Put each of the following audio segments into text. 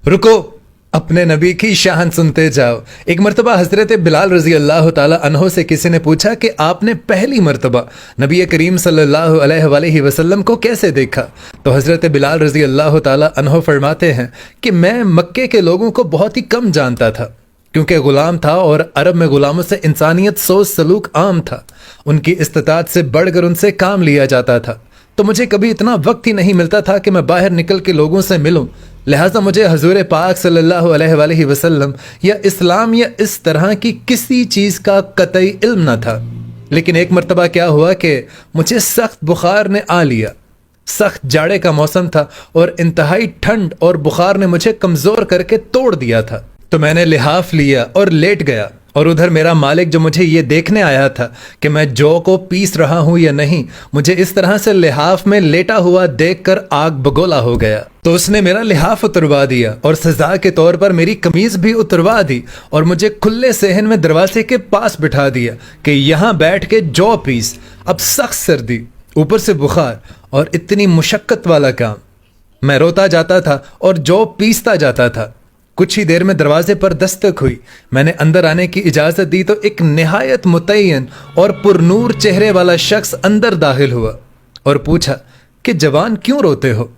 रुको, अपने नबी की शान सुनते जाओ। एक मरतबा हज़रत बिलाल रज़ी अल्लाह ताला अन्हो से किसी ने पूछा कि आपने पहली मरतबा नबी करीम सल्लल्लाहु अलैहि वसल्लम को कैसे देखा? तो हज़रत बिलाल रज़ी अल्लाह ताला अन्हो फरमाते हैं कि मैं मक्के के लोगों को बहुत ही कम जानता था, क्योंकि ग़ुलाम था और अरब में ग़ुलामों से इंसानियत सोच सलूक आम था। उनकी इस्तिताअत से बढ़कर उनसे काम लिया जाता था, तो मुझे कभी इतना वक्त ही नहीं मिलता था कि मैं बाहर निकल के लोगों से मिलूं। लिहाजा मुझे हजूर पाक सल्लल्लाहु अलैहि वसल्लम या इस्लाम या इस तरह की किसी चीज़ का कतई इल्म न था। लेकिन एक मरतबा क्या हुआ कि मुझे सख्त बुखार ने आ लिया। सख्त जाड़े का मौसम था और इंतहाई ठंड और बुखार ने मुझे कमज़ोर करके तोड़ दिया था। तो मैंने लिहाफ लिया और लेट गया, और उधर मेरा मालिक जो मुझे ये देखने आया था कि मैं जौ को पीस रहा हूं या नहीं, मुझे इस तरह से लिहाफ में लेटा हुआ देखकर आग बगोला हो गया। तो उसने मेरा लिहाफ उतरवा दिया और सजा के तौर पर मेरी कमीज भी उतरवा दी और मुझे खुले सेहन में दरवाजे के पास बिठा दिया कि यहाँ बैठ के जौ पीस। अब सख्त सर्दी, ऊपर से बुखार और इतनी मुशक्कत वाला काम। मैं रोता जाता था और जौ पीसता जाता था। कुछ ही देर में दरवाजे पर दस्तक हुई। मैंने अंदर आने की इजाज़त दी तो एक निहायत मुतय्यन और पुरनूर चेहरे वाला शख्स अंदर दाखिल हुआ और पूछा कि जवान क्यों रोते हो?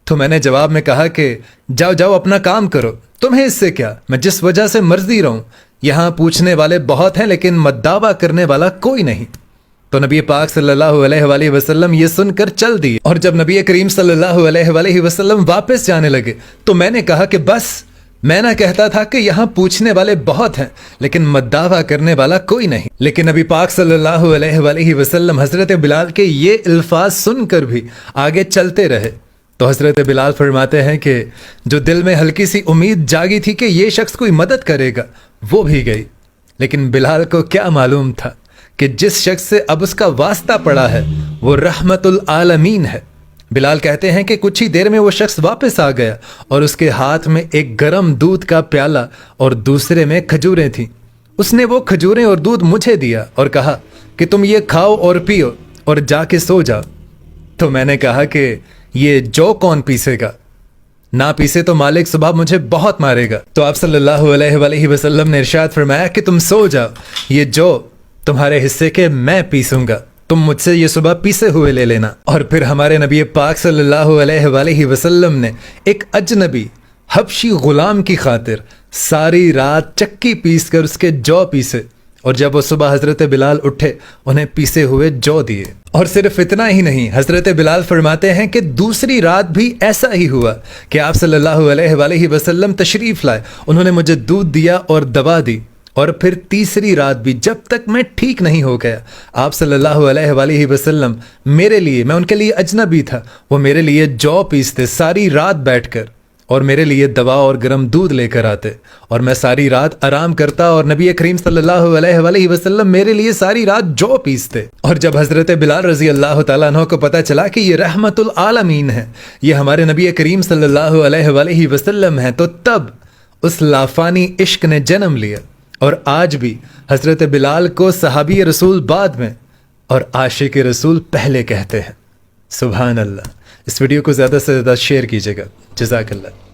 तो मैंने जवाब में कहा कि जाओ जाओ अपना काम करो, तुम्हें इससे क्या, मैं जिस वजह से मर्जी रहूं। यहाँ पूछने वाले बहुत हैं लेकिन मद्दावा करने वाला कोई नहीं। तो नबी पाक सल्लल्लाहु अलैहि वसल्लम ये सुनकर चल दिए, और जब नबी करीम सल्लल्लाहु अलैहि वसल्लम वापस जाने लगे तो मैंने कहा कि बस, मैं ना कहता था कि यहाँ पूछने वाले बहुत हैं लेकिन मद्दावा करने वाला कोई नहीं। लेकिन नबी पाक सल्लल्लाहु अलैहि वसल्लम हज़रत बिलाल के ये अल्फाज सुनकर भी आगे चलते रहे। तो हज़रत बिलाल फरमाते हैं कि जो दिल में हल्की सी उम्मीद जागी थी कि ये शख्स कोई मदद करेगा, वो भी गई। लेकिन बिलाल को क्या मालूम था कि जिस शख्स से अब उसका वास्ता पड़ा है वो रहमतुल आलमीन है। बिलाल कहते हैं कि कुछ ही देर में वो शख्स वापस आ गया और उसके हाथ में एक गरम दूध का प्याला और दूसरे में खजूरें थीं। उसने वो खजूरें और दूध मुझे दिया और कहा कि तुम ये खाओ और पियो और जाके सो जाओ। तो मैंने कहा कि ये जौ कौन पीसेगा? ना पीसे तो मालिक सुबह मुझे बहुत मारेगा। तो आप सल्लल्लाहु अलैहि वसल्लम ने इरशाद फरमाया कि तुम सो जाओ, ये जौ तुम्हारे हिस्से के मैं पीसूंगा, तुम मुझसे ये सुबह पीसे हुए ले लेना। और फिर हमारे नबी पाक सल्लल्लाहु अलैहि वसल्लम ने एक अजनबी हबशी गुलाम की खातिर सारी रात चक्की पीस कर उसके जौ पीसे, और जब वो सुबह हज़रत बिलाल उठे उन्हें पीसे हुए जौ दिए। और सिर्फ इतना ही नहीं, हज़रत बिलाल फरमाते हैं कि दूसरी रात भी ऐसा ही हुआ कि आप सल्लल्लाहु अलैहि वसल्लम तशरीफ़ लाए, उन्होंने मुझे दूध दिया और दवा दी। और फिर तीसरी रात भी जब तक मैं ठीक नहीं हो गया, आप सल्लल्लाहु अलैहि वसल्लम मेरे लिए, मैं उनके लिए अजनबी था, वो मेरे लिए जौ पीसते सारी रात बैठकर और मेरे लिए दवा और गर्म दूध लेकर आते, और मैं सारी रात आराम करता और नबी करीम सल्लल्लाहु अलैहि वसल्लम मेरे लिए सारी रात जौ पीसते। और जब हज़रत बिलाल रज़ी अल्लाह तआला अन्हु को पता चला कि ये रहमतुल आलमीन है, ये हमारे नबी करीम सल्लल्लाहु अलैहि वसल्लम है, तो तब उस लाफानी इश्क ने जन्म लिया। और आज भी हज़रत बिलाल को सहाबी रसूल बाद में और आशिक रसूल पहले कहते हैं। सुभान अल्लाह। इस वीडियो को ज़्यादा से ज़्यादा शेयर कीजिएगा। जज़ाकल्लाह।